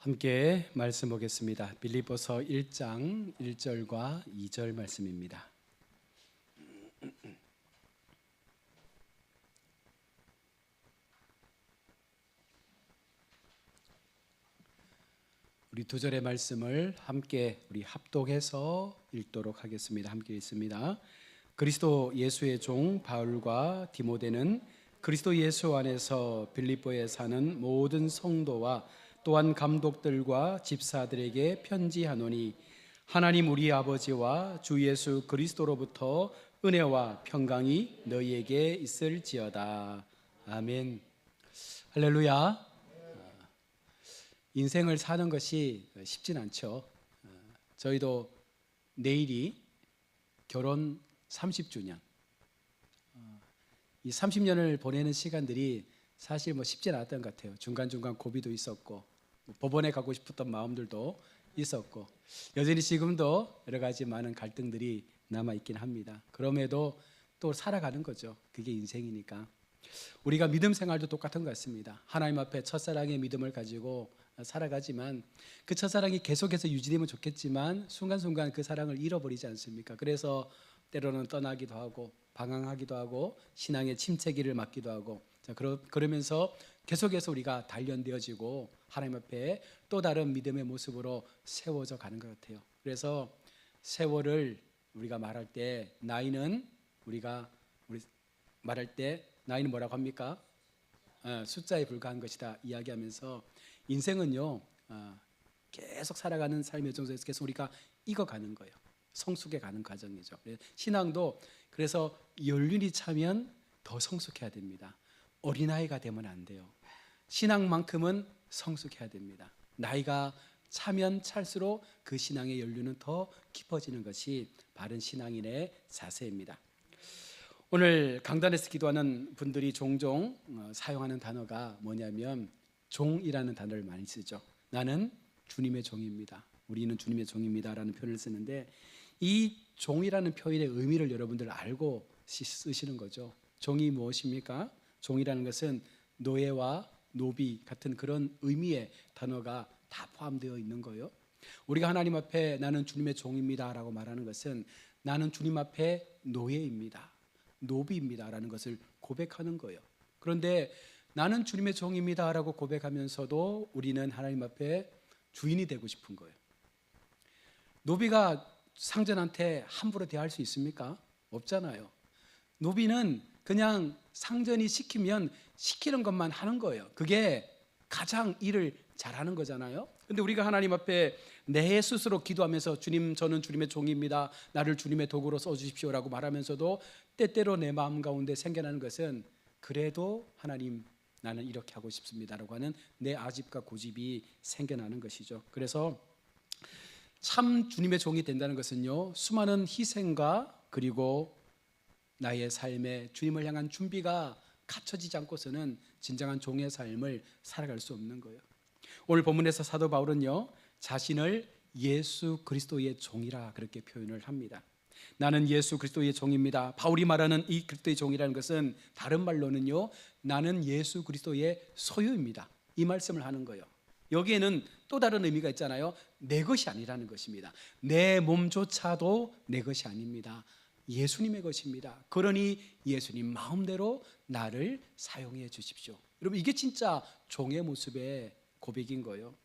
함께 말씀 보겠습니다. 빌립보서 1장 1절과 2절 말씀입니다. 우리 두 절의 말씀을 함께 우리 합독해서 읽도록 하겠습니다. 함께 읽습니다. 그리스도 예수의 종 바울과 디모데는 그리스도 예수 안에서 빌립보에 사는 모든 성도와 또한 감독들과 집사들에게 편지하노니 하나님 우리 아버지와 주 예수 그리스도로부터 은혜와 평강이 너희에게 있을지어다. 아멘. 할렐루야. 인생을 사는 것이 쉽진 않죠. 저희도 내일이 결혼 30주년. 이 30년을 보내는 시간들이 사실 쉽진 않았던 것 같아요. 중간중간 고비도 있었고 법원에 가고 싶었던 마음들도 있었고 여전히 지금도 여러 가지 많은 갈등들이 남아있긴 합니다. 그럼에도 또 살아가는 거죠. 그게 인생이니까. 우리가 믿음 생활도 똑같은 것 같습니다. 하나님 앞에 첫사랑의 믿음을 가지고 살아가지만 그 첫사랑이 계속해서 유지되면 좋겠지만 순간순간 그 사랑을 잃어버리지 않습니까? 그래서 때로는 떠나기도 하고 방황하기도 하고 신앙의 침체기를 맞기도 하고 그러면서 계속해서 우리가 단련되어지고 하나님 앞에 또 다른 믿음의 모습으로 세워져 가는 것 같아요. 그래서 세월을 우리가 말할 때 나이는 우리 말할 때 나이는 뭐라고 합니까? 숫자에 불과한 것이다 이야기하면서 인생은요 계속 살아가는 삶의 정서에서 계속 우리가 익어가는 거예요. 성숙해 가는 과정이죠. 신앙도 그래서 연륜이 차면 더 성숙해야 됩니다. 어린아이가 되면 안 돼요. 신앙만큼은 성숙해야 됩니다. 나이가 차면 찰수록 그 신앙의 연륜은 더 깊어지는 것이 바른 신앙인의 자세입니다. 오늘 강단에서 기도하는 분들이 종종 사용하는 단어가 뭐냐면 종이라는 단어를 많이 쓰죠. 나는 주님의 종입니다. 우리는 주님의 종입니다 라는 표현을 쓰는데 이 종이라는 표현의 의미를 여러분들 알고 쓰시는 거죠. 종이 무엇입니까? 종이라는 것은 노예와 노비 같은 그런 의미의 단어가 다 포함되어 있는 거예요. 우리가 하나님 앞에 나는 주님의 종입니다 라고 말하는 것은 나는 주님 앞에 노예입니다, 노비입니다 라는 것을 고백하는 거예요. 그런데 나는 주님의 종입니다 라고 고백하면서도 우리는 하나님 앞에 주인이 되고 싶은 거예요. 노비가 상전한테 함부로 대할 수 있습니까? 없잖아요. 노비는 그냥 상전이 시키면 시키는 것만 하는 거예요. 그게 가장 일을 잘하는 거잖아요. 근데 우리가 하나님 앞에 내 스스로 기도하면서 주님 저는 주님의 종입니다, 나를 주님의 도구로 써주십시오라고 말하면서도 때때로 내 마음 가운데 생겨나는 것은 그래도 하나님 나는 이렇게 하고 싶습니다라고 하는 내 아집과 고집이 생겨나는 것이죠. 그래서 참 주님의 종이 된다는 것은요 수많은 희생과 그리고 나의 삶에 주님을 향한 준비가 갖춰지지 않고서는 진정한 종의 삶을 살아갈 수 없는 거예요. 오늘 본문에서 사도 바울은요 자신을 예수 그리스도의 종이라 그렇게 표현을 합니다. 나는 예수 그리스도의 종입니다. 바울이 말하는 이 그리스도의 종이라는 것은 다른 말로는요 나는 예수 그리스도의 소유입니다 이 말씀을 하는 거예요. 여기에는 또 다른 의미가 있잖아요. 내 것이 아니라는 것입니다. 내 몸조차도 내 것이 아닙니다. 예수님의 것입니다. 그러니 예수님 마음대로 나를 사용해 주십시오. 여러분 이게 진짜 종의 모습의 고백인 거예요.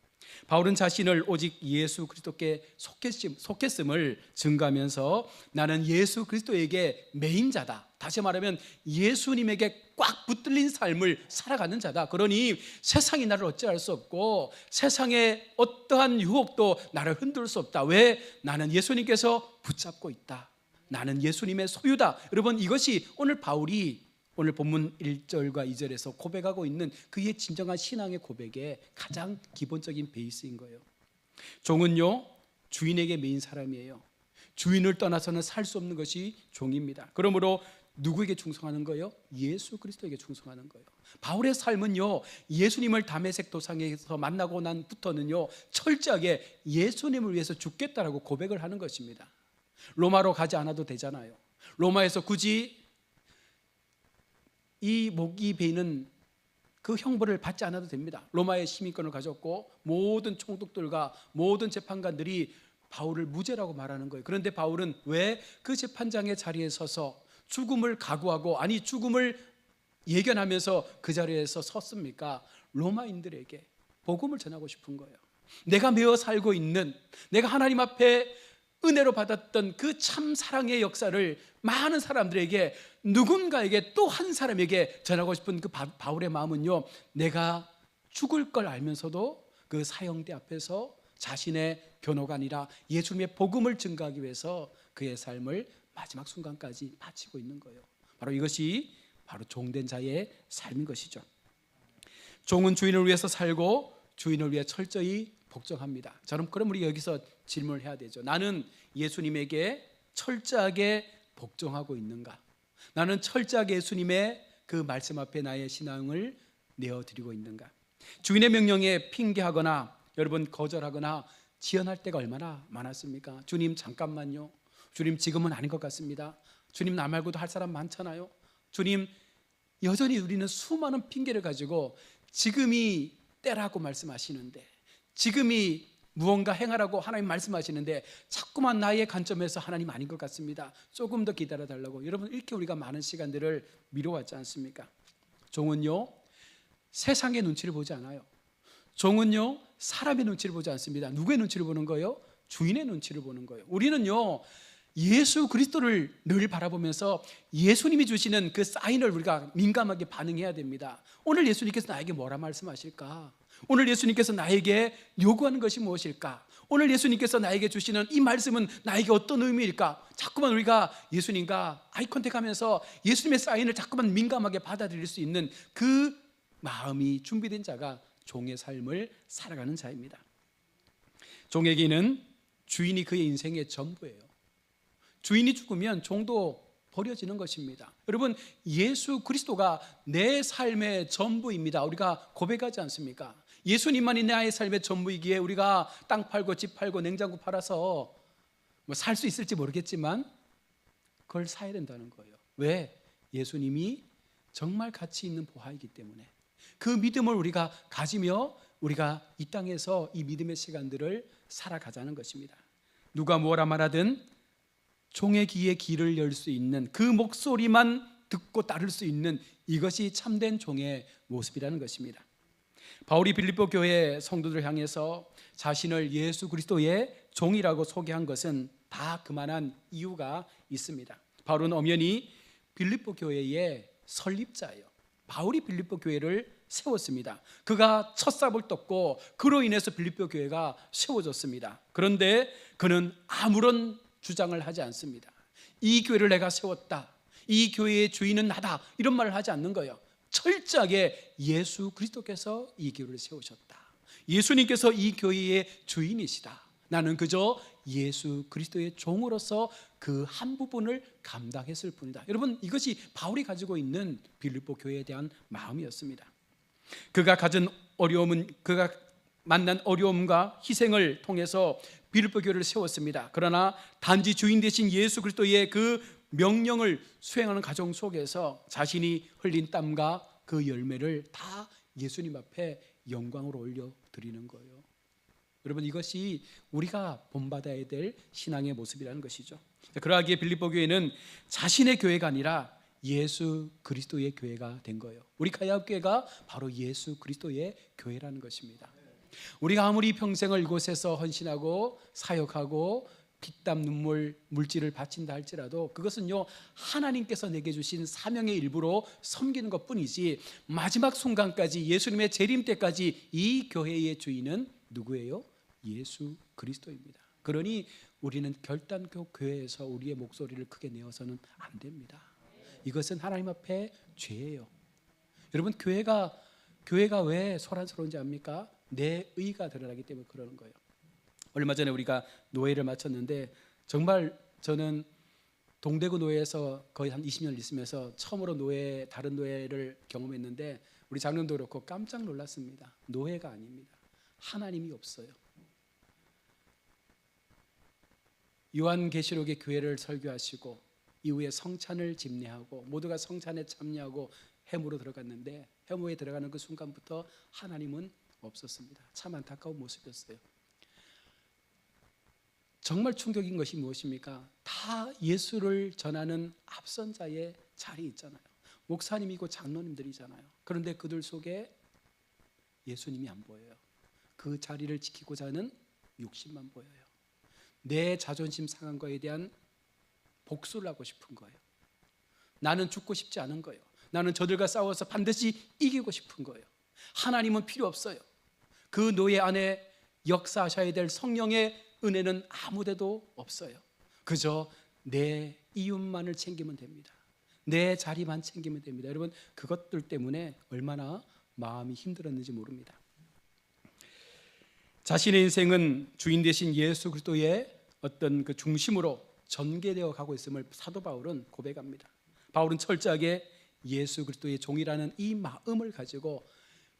바울은 자신을 오직 예수 그리스도께 속했음을 증거하면서 나는 예수 그리스도에게 매인 자다, 다시 말하면 예수님에게 꽉 붙들린 삶을 살아가는 자다. 그러니 세상이 나를 어찌할 수 없고 세상의 어떠한 유혹도 나를 흔들 수 없다. 왜? 나는 예수님께서 붙잡고 있다. 나는 예수님의 소유다. 여러분 이것이 오늘 바울이 오늘 본문 1절과 2절에서 고백하고 있는 그의 진정한 신앙의 고백의 가장 기본적인 베이스인 거예요. 종은요 주인에게 매인 사람이에요. 주인을 떠나서는 살 수 없는 것이 종입니다. 그러므로 누구에게 충성하는 거예요? 예수 그리스도에게 충성하는 거예요. 바울의 삶은요 예수님을 다메섹 도상에서 만나고 난부터는요 철저하게 예수님을 위해서 죽겠다라고 고백을 하는 것입니다. 로마로 가지 않아도 되잖아요. 로마에서 굳이 이 목이 베이는 그 형벌을 받지 않아도 됩니다. 로마의 시민권을 가졌고 모든 총독들과 모든 재판관들이 바울을 무죄라고 말하는 거예요. 그런데 바울은 왜 그 재판장의 자리에 서서 죽음을 각오하고, 아니 죽음을 예견하면서 그 자리에서 섰습니까? 로마인들에게 복음을 전하고 싶은 거예요. 내가 매어 살고 있는, 내가 하나님 앞에 은혜로 받았던 그 참 사랑의 역사를 많은 사람들에게, 누군가에게, 또 한 사람에게 전하고 싶은 그 바울의 마음은요, 내가 죽을 걸 알면서도 그 사형대 앞에서 자신의 변호가 아니라 예수님의 복음을 증거하기 위해서 그의 삶을 마지막 순간까지 바치고 있는 거예요. 바로 이것이 바로 종된 자의 삶인 것이죠. 종은 주인을 위해서 살고 주인을 위해 철저히 복종합니다. 그럼 우리 여기서 질문을 해야 되죠. 나는 예수님에게 철저하게 복종하고 있는가? 나는 철저하게 예수님의 그 말씀 앞에 나의 신앙을 내어드리고 있는가? 주인의 명령에 핑계하거나 여러분 거절하거나 지연할 때가 얼마나 많았습니까? 주님 잠깐만요. 주님 지금은 아닌 것 같습니다. 주님 나 말고도 할 사람 많잖아요. 주님, 여전히 우리는 수많은 핑계를 가지고 지금이 때라고 말씀하시는데, 지금이 무언가 행하라고 하나님 말씀하시는데 자꾸만 나의 관점에서 하나님 아닌 것 같습니다. 조금 더 기다려달라고. 여러분, 이렇게 우리가 많은 시간들을 미뤄왔지 않습니까? 종은요, 세상의 눈치를 보지 않아요. 종은요, 사람의 눈치를 보지 않습니다. 누구의 눈치를 보는 거예요? 주인의 눈치를 보는 거예요. 우리는요, 예수 그리스도를 늘 바라보면서 예수님이 주시는 그 사인을 우리가 민감하게 반응해야 됩니다. 오늘 예수님께서 나에게 뭐라 말씀하실까? 오늘 예수님께서 나에게 요구하는 것이 무엇일까? 오늘 예수님께서 나에게 주시는 이 말씀은 나에게 어떤 의미일까? 자꾸만 우리가 예수님과 아이 컨택하면서 예수님의 사인을 자꾸만 민감하게 받아들일 수 있는 그 마음이 준비된 자가 종의 삶을 살아가는 자입니다. 종에게는 주인이 그의 인생의 전부예요. 주인이 죽으면 종도 버려지는 것입니다. 여러분, 예수 그리스도가 내 삶의 전부입니다. 우리가 고백하지 않습니까? 예수님만이 나의 삶의 전부이기에 우리가 땅 팔고 집 팔고 냉장고 팔아서 살 수 있을지 모르겠지만 그걸 사야 된다는 거예요. 왜? 예수님이 정말 가치 있는 보화이기 때문에. 그 믿음을 우리가 가지며 우리가 이 땅에서 이 믿음의 시간들을 살아가자는 것입니다. 누가 뭐라 말하든 종의 귀에 귀를 열 수 있는, 그 목소리만 듣고 따를 수 있는, 이것이 참된 종의 모습이라는 것입니다. 바울이 빌립보 교회 성도들을 향해서 자신을 예수 그리스도의 종이라고 소개한 것은 다 그만한 이유가 있습니다. 바울은 엄연히 빌립보 교회의 설립자예요. 바울이 빌립보 교회를 세웠습니다. 그가 첫 삽을 떴고 그로 인해서 빌립보 교회가 세워졌습니다. 그런데 그는 아무런 주장을 하지 않습니다. 이 교회를 내가 세웠다, 이 교회의 주인은 나다, 이런 말을 하지 않는 거예요. 철저하게 예수 그리스도께서 이 교회를 세우셨다, 예수님께서 이 교회의 주인이시다, 나는 그저 예수 그리스도의 종으로서 그 한 부분을 감당했을 뿐이다. 여러분, 이것이 바울이 가지고 있는 빌립보 교회에 대한 마음이었습니다. 그가 만난 어려움과 희생을 통해서 빌립보 교회를 세웠습니다. 그러나 단지 주인 되신 예수 그리스도의 그 명령을 수행하는 과정 속에서 자신이 흘린 땀과 그 열매를 다 예수님 앞에 영광으로 올려드리는 거예요. 여러분, 이것이 우리가 본받아야 될 신앙의 모습이라는 것이죠. 그러하기에 빌립보 교회는 자신의 교회가 아니라 예수 그리스도의 교회가 된 거예요. 우리 가야교회가 바로 예수 그리스도의 교회라는 것입니다. 우리가 아무리 평생을 이곳에서 헌신하고 사역하고 피땀 눈물 물질을 바친다 할지라도 그것은요, 하나님께서 내게 주신 사명의 일부로 섬기는 것뿐이지, 마지막 순간까지 예수님의 재림 때까지 이 교회의 주인은 누구예요? 예수 그리스도입니다. 그러니 우리는 결단코 교회에서 우리의 목소리를 크게 내어서는 안 됩니다. 이것은 하나님 앞에 죄예요. 여러분, 교회가 왜 소란스러운지 압니까? 내 의가 드러나기 때문에 그러는 거예요. 얼마 전에 우리가 노예를 마쳤는데, 정말 저는 동대구 노예에서 거의 한 20년 있으면서 처음으로 다른 노예를 경험했는데, 우리 장로도 그렇고 깜짝 놀랐습니다. 노예가 아닙니다. 하나님이 없어요. 요한계시록의 교회를 설교하시고 이후에 성찬을 집례하고 모두가 성찬에 참여하고 해무로 들어갔는데 해무에 들어가는 그 순간부터 하나님은 없었습니다. 참 안타까운 모습이었어요. 정말 충격인 것이 무엇입니까? 다 예수를 전하는 앞선 자의 자리에 있잖아요. 목사님이고 장로님들이잖아요. 그런데 그들 속에 예수님이 안 보여요. 그 자리를 지키고자 하는 욕심만 보여요. 내 자존심 상한 거에 대한 복수를 하고 싶은 거예요. 나는 죽고 싶지 않은 거예요. 나는 저들과 싸워서 반드시 이기고 싶은 거예요. 하나님은 필요 없어요. 그 노예 안에 역사하셔야 될 성령의 은혜는 아무데도 없어요. 그저 내 이웃만을 챙기면 됩니다. 내 자리만 챙기면 됩니다. 여러분, 그것들 때문에 얼마나 마음이 힘들었는지 모릅니다. 자신의 인생은 주인 되신 예수 그리스도의 어떤 그 중심으로 전개되어 가고 있음을 사도 바울은 고백합니다. 바울은 철저하게 예수 그리스도의 종이라는 이 마음을 가지고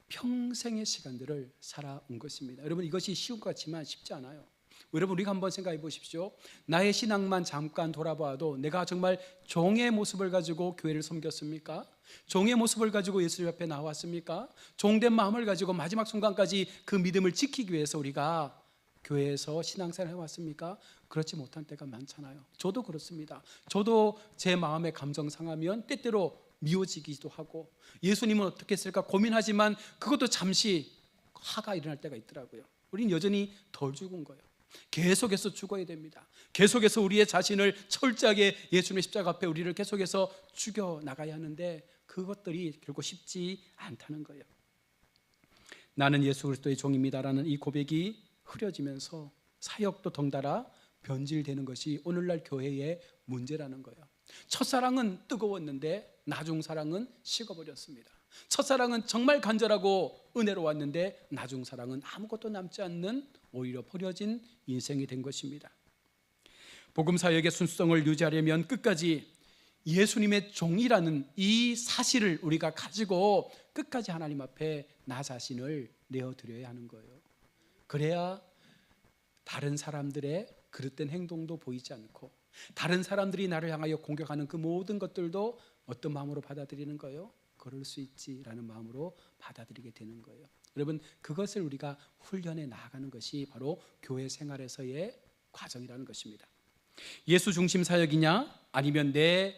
평생의 시간들을 살아온 것입니다. 여러분, 이것이 쉬운 것 같지만 쉽지 않아요. 여러분, 우리가 한번 생각해 보십시오. 나의 신앙만 잠깐 돌아봐도 내가 정말 종의 모습을 가지고 교회를 섬겼습니까? 종의 모습을 가지고 예수 앞에 나왔습니까? 종된 마음을 가지고 마지막 순간까지 그 믿음을 지키기 위해서 우리가 교회에서 신앙생활 해왔습니까? 그렇지 못한 때가 많잖아요. 저도 그렇습니다. 저도 제 마음의 감정 상하면 때때로 미워지기도 하고 예수님은 어떻게 했을까 고민하지만 그것도 잠시 화가 일어날 때가 있더라고요. 우리는 여전히 덜 죽은 거예요. 계속해서 죽어야 됩니다. 계속해서 우리의 자신을 철저하게 예수님의 십자가 앞에 우리를 계속해서 죽여 나가야 하는데 그것들이 결코 쉽지 않다는 거예요. 나는 예수 그리스도의 종입니다라는 이 고백이 흐려지면서 사역도 덩달아 변질되는 것이 오늘날 교회의 문제라는 거예요. 첫사랑은 뜨거웠는데 나중사랑은 식어버렸습니다. 첫사랑은 정말 간절하고 은혜로웠는데 나중사랑은 아무것도 남지 않는 오히려 버려진 인생이 된 것입니다. 복음사역의 순수성을 유지하려면 끝까지 예수님의 종이라는 이 사실을 우리가 가지고 끝까지 하나님 앞에 나 자신을 내어드려야 하는 거예요. 그래야 다른 사람들의 그릇된 행동도 보이지 않고 다른 사람들이 나를 향하여 공격하는 그 모든 것들도 어떤 마음으로 받아들이는 거예요? 그럴 수 있지라는 마음으로 받아들이게 되는 거예요. 여러분, 그것을 우리가 훈련해 나가는 것이 바로 교회 생활에서의 과정이라는 것입니다. 예수 중심 사역이냐 아니면 내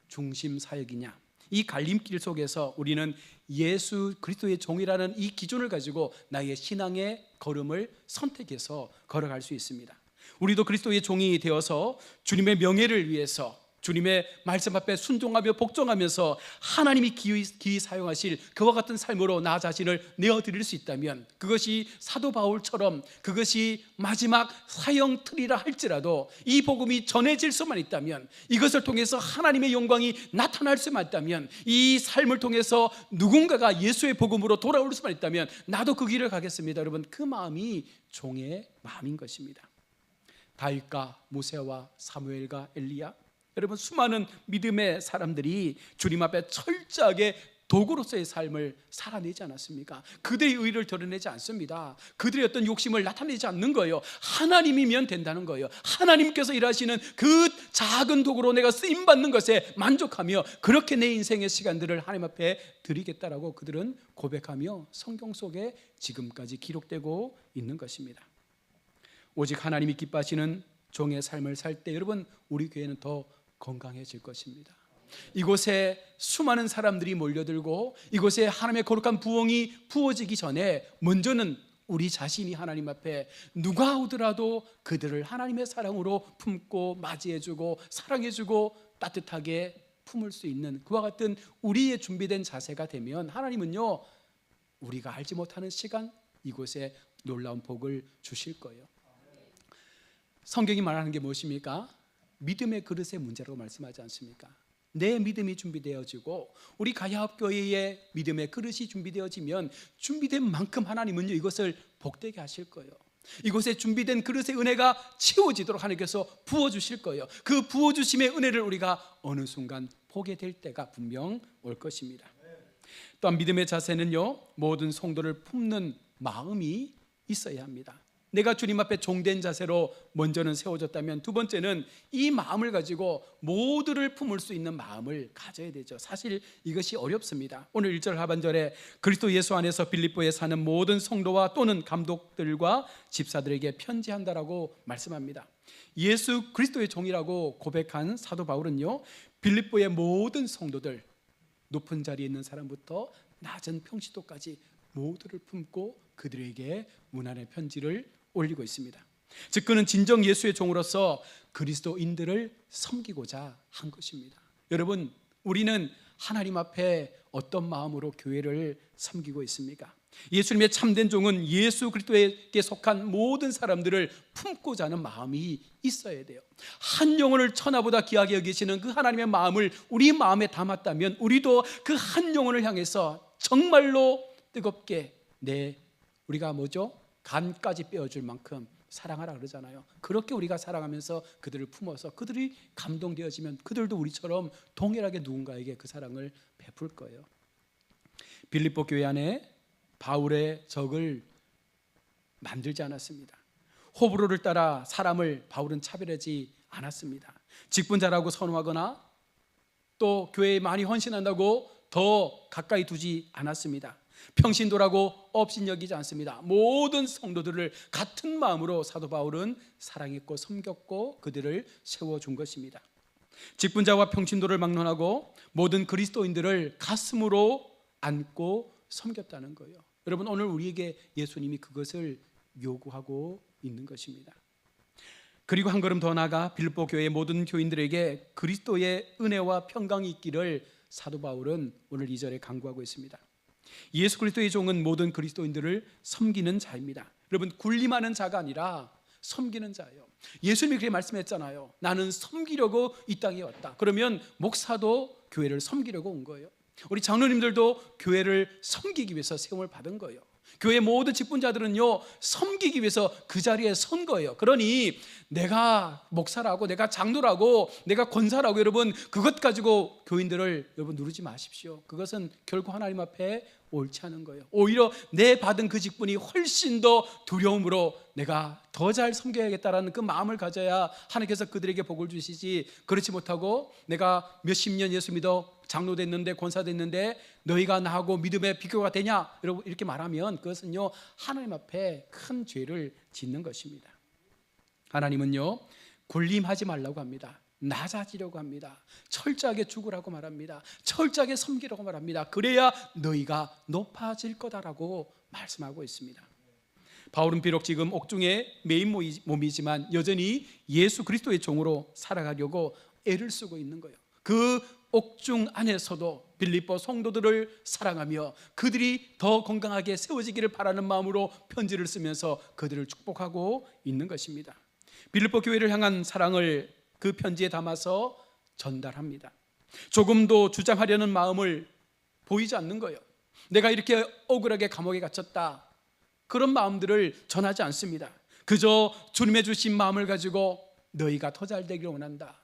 중심 사역이냐, 이 갈림길 속에서 우리는 예수 그리스도의 종이라는 이 기준을 가지고 나의 신앙의 걸음을 선택해서 걸어갈 수 있습니다. 우리도 그리스도의 종이 되어서 주님의 명예를 위해서 주님의 말씀 앞에 순종하며 복종하면서 하나님이 기히 사용하실 그와 같은 삶으로 나 자신을 내어드릴 수 있다면, 그것이 사도 바울처럼 그것이 마지막 사형 틀이라 할지라도 이 복음이 전해질 수만 있다면, 이것을 통해서 하나님의 영광이 나타날 수만 있다면, 이 삶을 통해서 누군가가 예수의 복음으로 돌아올 수만 있다면 나도 그 길을 가겠습니다. 여러분, 그 마음이 종의 마음인 것입니다. 다윗과 모세와 사무엘과 엘리야, 여러분, 수많은 믿음의 사람들이 주님 앞에 철저하게 도구로서의 삶을 살아내지 않았습니까? 그들의 의를 드러내지 않습니다. 그들의 어떤 욕심을 나타내지 않는 거예요. 하나님이면 된다는 거예요. 하나님께서 일하시는 그 작은 도구로 내가 쓰임받는 것에 만족하며 그렇게 내 인생의 시간들을 하나님 앞에 드리겠다라고 그들은 고백하며 성경 속에 지금까지 기록되고 있는 것입니다. 오직 하나님이 기뻐하시는 종의 삶을 살 때 여러분, 우리 교회는 더 건강해질 것입니다. 이곳에 수많은 사람들이 몰려들고 이곳에 하나님의 거룩한 부흥이 부어지기 전에 먼저는 우리 자신이 하나님 앞에 누가 오더라도 그들을 하나님의 사랑으로 품고 맞이해주고 사랑해주고 따뜻하게 품을 수 있는 그와 같은 우리의 준비된 자세가 되면 하나님은요, 우리가 알지 못하는 시간 이곳에 놀라운 복을 주실 거예요. 성경이 말하는 게 무엇입니까? 믿음의 그릇의 문제라고 말씀하지 않습니까? 내 믿음이 준비되어지고 우리 가야합교회의 믿음의 그릇이 준비되어지면 준비된 만큼 하나님은요, 이것을 복되게 하실 거예요. 이곳에 준비된 그릇의 은혜가 채워지도록 하나님께서 부어주실 거예요. 그 부어주심의 은혜를 우리가 어느 순간 보게 될 때가 분명 올 것입니다. 또한 믿음의 자세는요, 모든 성도를 품는 마음이 있어야 합니다. 내가 주님 앞에 종된 자세로 먼저는 세워졌다면, 두 번째는 이 마음을 가지고 모두를 품을 수 있는 마음을 가져야 되죠. 사실 이것이 어렵습니다. 오늘 1절 하반절에 그리스도 예수 안에서 빌립보에 사는 모든 성도와 또는 감독들과 집사들에게 편지한다라고 말씀합니다. 예수 그리스도의 종이라고 고백한 사도 바울은요, 빌립보의 모든 성도들, 높은 자리에 있는 사람부터 낮은 평신도까지 모두를 품고 그들에게 문안의 편지를 올리고 있습니다. 즉 그는 진정 예수의 종으로서 그리스도인들을 섬기고자 한 것입니다. 여러분, 우리는 하나님 앞에 어떤 마음으로 교회를 섬기고 있습니까? 예수님의 참된 종은 예수 그리스도에게 속한 모든 사람들을 품고자 하는 마음이 있어야 돼요. 한 영혼을 천하보다 귀하게 여기시는 그 하나님의 마음을 우리 마음에 담았다면, 우리도 그 한 영혼을 향해서 정말로 뜨겁게 우리가 간까지 빼어줄 만큼 사랑하라 그러잖아요. 그렇게 우리가 사랑하면서 그들을 품어서 그들이 감동되어지면 그들도 우리처럼 동일하게 누군가에게 그 사랑을 베풀 거예요. 빌립보 교회 안에 바울의 적을 만들지 않았습니다. 호불호를 따라 사람을 바울은 차별하지 않았습니다. 직분자라고 선호하거나 또 교회에 많이 헌신한다고 더 가까이 두지 않았습니다. 평신도라고 업신여기지 않습니다. 모든 성도들을 같은 마음으로 사도 바울은 사랑했고 섬겼고 그들을 세워준 것입니다. 직분자와 평신도를 막론하고 모든 그리스도인들을 가슴으로 안고 섬겼다는 거예요. 여러분, 오늘 우리에게 예수님이 그것을 요구하고 있는 것입니다. 그리고 한 걸음 더 나아가 빌립보 교회의 모든 교인들에게 그리스도의 은혜와 평강이 있기를 사도 바울은 오늘 2절에 강구하고 있습니다. 예수 그리스도의 종은 모든 그리스도인들을 섬기는 자입니다. 여러분, 군림하는 자가 아니라 섬기는 자예요. 예수님이 그렇게 말씀했잖아요. 나는 섬기려고 이 땅에 왔다. 그러면 목사도 교회를 섬기려고 온 거예요. 우리 장로님들도 교회를 섬기기 위해서 세움을 받은 거예요. 교회 모든 직분자들은요, 섬기기 위해서 그 자리에 선 거예요. 그러니 내가 목사라고, 내가 장로라고, 내가 권사라고, 여러분 그것 가지고 교인들을 여러분 누르지 마십시오. 그것은 결코 하나님 앞에 옳지 않은 거예요. 오히려 내 받은 그 직분이 훨씬 더 두려움으로 내가 더 잘 섬겨야겠다라는 그 마음을 가져야 하나님께서 그들에게 복을 주시지, 그렇지 못하고 내가 몇십 년 예수 믿어 장로 됐는데 권사 됐는데 너희가 나하고 믿음의 비교가 되냐, 여러분 이렇게 말하면 그것은요 하나님 앞에 큰 죄를 짓는 것입니다. 하나님은요 군림하지 말라고 합니다. 낮아지려고 합니다. 철저하게 죽으라고 말합니다. 철저하게 섬기라고 말합니다. 그래야 너희가 높아질 거다라고 말씀하고 있습니다. 바울은 비록 지금 옥중에 메인 몸이지만 여전히 예수 그리스도의 종으로 살아가려고 애를 쓰고 있는 거예요. 그 옥중 안에서도 빌립보 성도들을 사랑하며 그들이 더 건강하게 세워지기를 바라는 마음으로 편지를 쓰면서 그들을 축복하고 있는 것입니다. 빌립보 교회를 향한 사랑을 그 편지에 담아서 전달합니다. 조금도 주장하려는 마음을 보이지 않는 거예요. 내가 이렇게 억울하게 감옥에 갇혔다, 그런 마음들을 전하지 않습니다. 그저 주님의 주신 마음을 가지고 너희가 더 잘 되기를 원한다.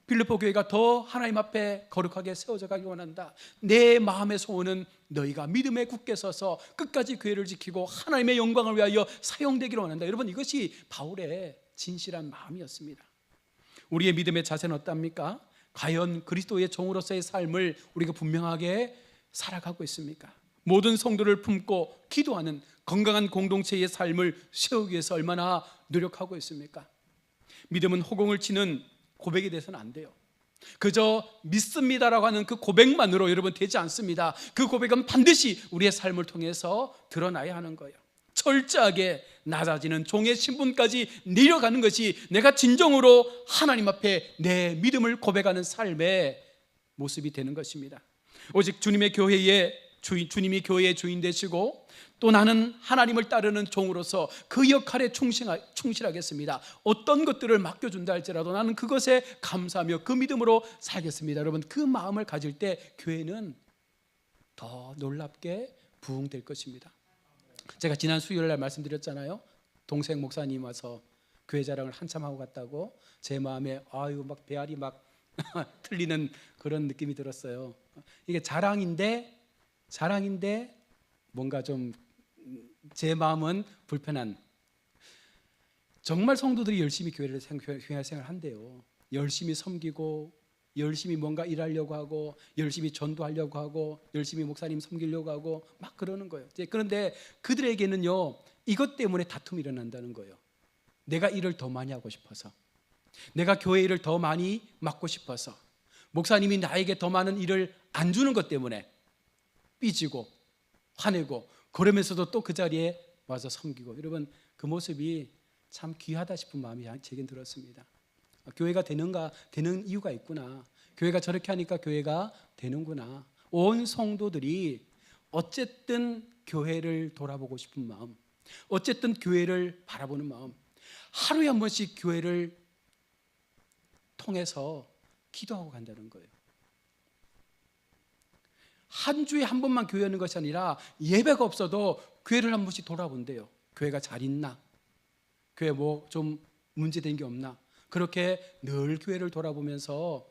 빌립보 교회가 더 하나님 앞에 거룩하게 세워져 가길 원한다. 내 마음의 소원은 너희가 믿음에 굳게 서서 끝까지 교회를 지키고 하나님의 영광을 위하여 사용되기를 원한다. 여러분, 이것이 바울의 진실한 마음이었습니다. 우리의 믿음의 자세는 어떻습니까? 과연 그리스도의 종으로서의 삶을 우리가 분명하게 살아가고 있습니까? 모든 성도를 품고 기도하는 건강한 공동체의 삶을 세우기 위해서 얼마나 노력하고 있습니까? 믿음은 호공을 치는 고백이 돼서는 안 돼요. 그저 믿습니다라고 하는 그 고백만으로 여러분 되지 않습니다. 그 고백은 반드시 우리의 삶을 통해서 드러나야 하는 거예요. 철저하게 낮아지는 종의 신분까지 내려가는 것이 내가 진정으로 하나님 앞에 내 믿음을 고백하는 삶의 모습이 되는 것입니다. 오직 주님의 교회의 주님이 교회의 주인 되시고 또 나는 하나님을 따르는 종으로서 그 역할에 충실하겠습니다. 어떤 것들을 맡겨준다 할지라도 나는 그것에 감사하며 그 믿음으로 살겠습니다. 여러분, 그 마음을 가질 때 교회는 더 놀랍게 부흥될 것입니다. 제가 지난 수요일 날 말씀드렸잖아요. 동생 목사님 와서 교회 자랑을 한참 하고 갔다고. 제 마음에 막 배알이 막 틀리는 그런 느낌이 들었어요. 이게 자랑인데 뭔가 좀 제 마음은 불편한. 정말 성도들이 열심히 교회 생활 한대요. 열심히 섬기고 열심히 뭔가 일하려고 하고 열심히 전도하려고 하고 열심히 목사님 섬기려고 하고 막 그러는 거예요. 그런데 그들에게는요, 이것 때문에 다툼이 일어난다는 거예요. 내가 일을 더 많이 하고 싶어서, 내가 교회 일을 더 많이 맡고 싶어서, 목사님이 나에게 더 많은 일을 안 주는 것 때문에 삐지고 화내고, 그러면서도 또 그 자리에 와서 섬기고. 여러분, 그 모습이 참 귀하다 싶은 마음이 제겐 들었습니다. 교회가 되는 이유가 있구나. 교회가 저렇게 하니까 교회가 되는구나. 온 성도들이 어쨌든 교회를 돌아보고 싶은 마음, 어쨌든 교회를 바라보는 마음, 하루에 한 번씩 교회를 통해서 기도하고 간다는 거예요. 한 주에 한 번만 교회 오는 것이 아니라 예배가 없어도 교회를 한 번씩 돌아본대요. 교회가 잘 있나? 교회 뭐 좀 문제된 게 없나? 그렇게 늘 교회를 돌아보면서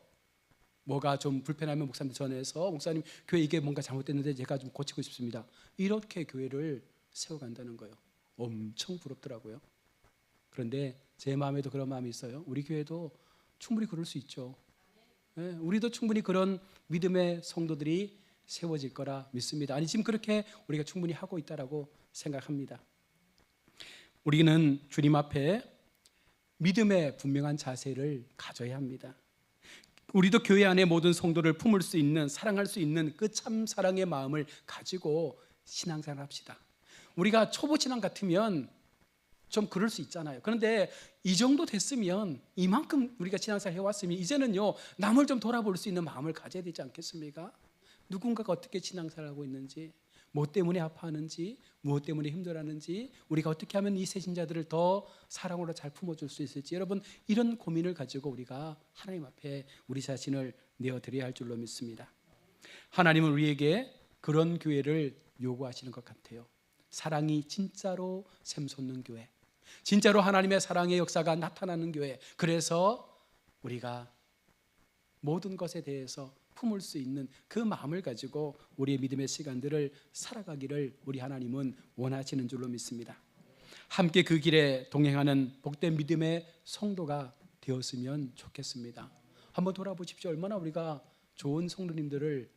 뭐가 좀 불편하면 목사님 전해서, 목사님 교회 이게 뭔가 잘못됐는데 제가 좀 고치고 싶습니다. 이렇게 교회를 세워간다는 거예요. 엄청 부럽더라고요. 그런데 제 마음에도 그런 마음이 있어요. 우리 교회도 충분히 그럴 수 있죠. 네, 우리도 충분히 그런 믿음의 성도들이 세워질 거라 믿습니다. 아니, 지금 그렇게 우리가 충분히 하고 있다라고 생각합니다. 우리는 주님 앞에 믿음의 분명한 자세를 가져야 합니다. 우리도 교회 안에 모든 성도를 품을 수 있는, 사랑할 수 있는 그 참 사랑의 마음을 가지고 신앙생활 합시다. 우리가 초보 신앙 같으면 좀 그럴 수 있잖아요. 그런데 이 정도 됐으면, 이만큼 우리가 신앙생활 해왔으면 이제는요, 남을 좀 돌아볼 수 있는 마음을 가져야 되지 않겠습니까? 누군가가 어떻게 신앙생활하고 있는지, 뭐 때문에 아파하는지, 무엇 때문에 힘들어하는지, 우리가 어떻게 하면 이 새신자들을 더 사랑으로 잘 품어줄 수 있을지, 여러분, 이런 고민을 가지고 우리가 하나님 앞에 우리 자신을 내어드려야 할 줄로 믿습니다. 하나님은 우리에게 그런 교회를 요구하시는 것 같아요. 사랑이 진짜로 샘솟는 교회, 진짜로 하나님의 사랑의 역사가 나타나는 교회. 그래서 우리가 모든 것에 대해서 품을 수 있는 그 마음을 가지고 우리의 믿음의 시간들을 살아가기를 우리 하나님은 원하시는 줄로 믿습니다. 함께 그 길에 동행하는 복된 믿음의 성도가 되었으면 좋겠습니다. 한번 돌아보십시오. 얼마나 우리가 좋은 성도님들을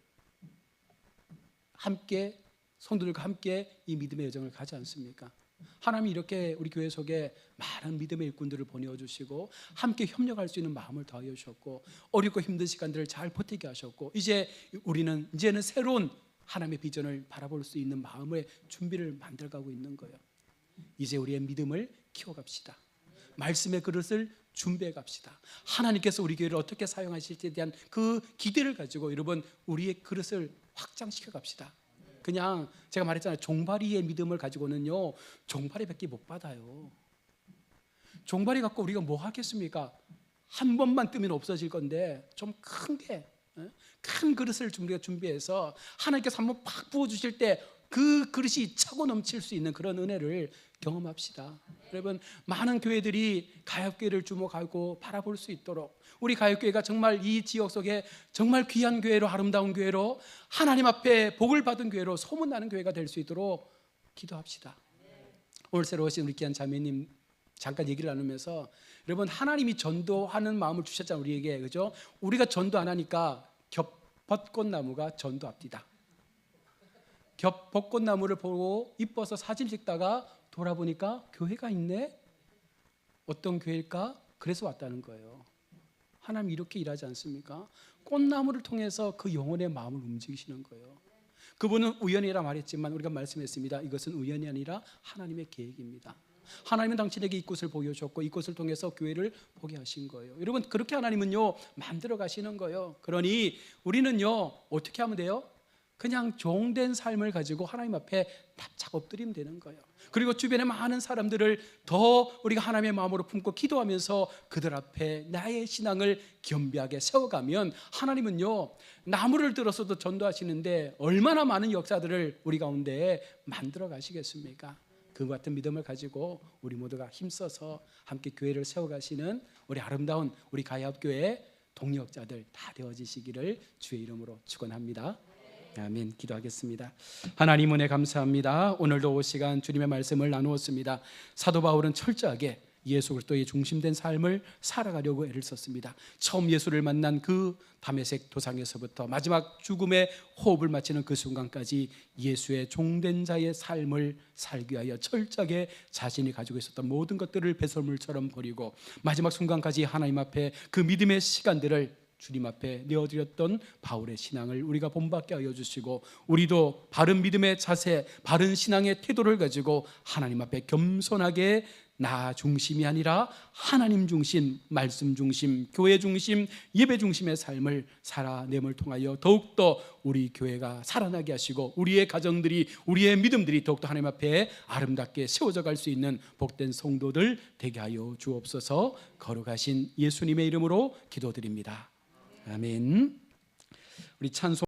함께, 성도들과 함께 이 믿음의 여정을 가지 않습니까? 하나님이 이렇게 우리 교회 속에 많은 믿음의 일꾼들을 보내주시고 함께 협력할 수 있는 마음을 더하여 주셨고, 어렵고 힘든 시간들을 잘 버티게 하셨고, 이제는 새로운 하나님의 비전을 바라볼 수 있는 마음의 준비를 만들어가고 있는 거예요. 이제 우리의 믿음을 키워갑시다. 말씀의 그릇을 준비해 갑시다. 하나님께서 우리 교회를 어떻게 사용하실지에 대한 그 기대를 가지고 여러분, 우리의 그릇을 확장시켜 갑시다. 그냥 제가 말했잖아요. 종발이의 믿음을 가지고는요, 종발이 밖에 못 받아요. 종발이 갖고 우리가 뭐 하겠습니까? 한 번만 뜨면 없어질 건데, 좀 큰 그릇을 우리가 준비해서 하나님께서 한번 팍 부어주실 때 그 그릇이 차고 넘칠 수 있는 그런 은혜를 경험합시다. 여러분, 많은 교회들이 가역교회를 주목하고 바라볼 수 있도록, 우리 가역교회가 정말 이 지역 속에 정말 귀한 교회로, 아름다운 교회로, 하나님 앞에 복을 받은 교회로 소문나는 교회가 될 수 있도록 기도합시다. 오늘 새로 오신 우리 귀한 자매님 잠깐 얘기를 나누면서, 여러분, 하나님이 전도하는 마음을 주셨잖아요, 우리에게. 그죠? 우리가 전도 안 하니까 벚꽃나무가 전도합디다. 벚꽃나무를 보고 이뻐서 사진 찍다가 돌아보니까 교회가 있네? 어떤 교회일까? 그래서 왔다는 거예요. 하나님 이렇게 일하지 않습니까? 꽃나무를 통해서 그 영혼의 마음을 움직이시는 거예요. 그분은 우연이라 말했지만 우리가 말씀했습니다. 이것은 우연이 아니라 하나님의 계획입니다. 하나님은 당신에게 이곳을 보여주셨고 이곳을 통해서 교회를 보게 하신 거예요. 여러분, 그렇게 하나님은요 만들어 가시는 거예요. 그러니 우리는요 어떻게 하면 돼요? 그냥 종된 삶을 가지고 하나님 앞에 납작 엎드리면 되는 거예요. 그리고 주변에 많은 사람들을 더 우리가 하나님의 마음으로 품고 기도하면서 그들 앞에 나의 신앙을 겸비하게 세워가면 하나님은요 나무를 들어서도 전도하시는데 얼마나 많은 역사들을 우리 가운데 만들어 가시겠습니까? 그 같은 믿음을 가지고 우리 모두가 힘써서 함께 교회를 세워가시는 우리 아름다운 우리 가야합교회 동력자들 다 되어지시기를 주의 이름으로 축원합니다. 아멘. 기도하겠습니다. 하나님 은혜 감사합니다. 오늘도 5시간 주님의 말씀을 나누었습니다. 사도 바울은 철저하게 예수 그리스도의 중심된 삶을 살아가려고 애를 썼습니다. 처음 예수를 만난 그 다메섹 도상에서부터 마지막 죽음의 호흡을 마치는 그 순간까지 예수의 종된 자의 삶을 살기 위하여 철저하게 자신이 가지고 있었던 모든 것들을 배설물처럼 버리고 마지막 순간까지 하나님 앞에 그 믿음의 시간들을 주님 앞에 내어드렸던 바울의 신앙을 우리가 본받게 하여 주시고, 우리도 바른 믿음의 자세, 바른 신앙의 태도를 가지고 하나님 앞에 겸손하게 나 중심이 아니라 하나님 중심, 말씀 중심, 교회 중심, 예배 중심의 삶을 살아냄을 통하여 더욱더 우리 교회가 살아나게 하시고 우리의 가정들이, 우리의 믿음들이 더욱더 하나님 앞에 아름답게 세워져 갈 수 있는 복된 성도들 되게 하여 주옵소서. 거룩하신 예수님의 이름으로 기도드립니다. 아멘. 우리 찬송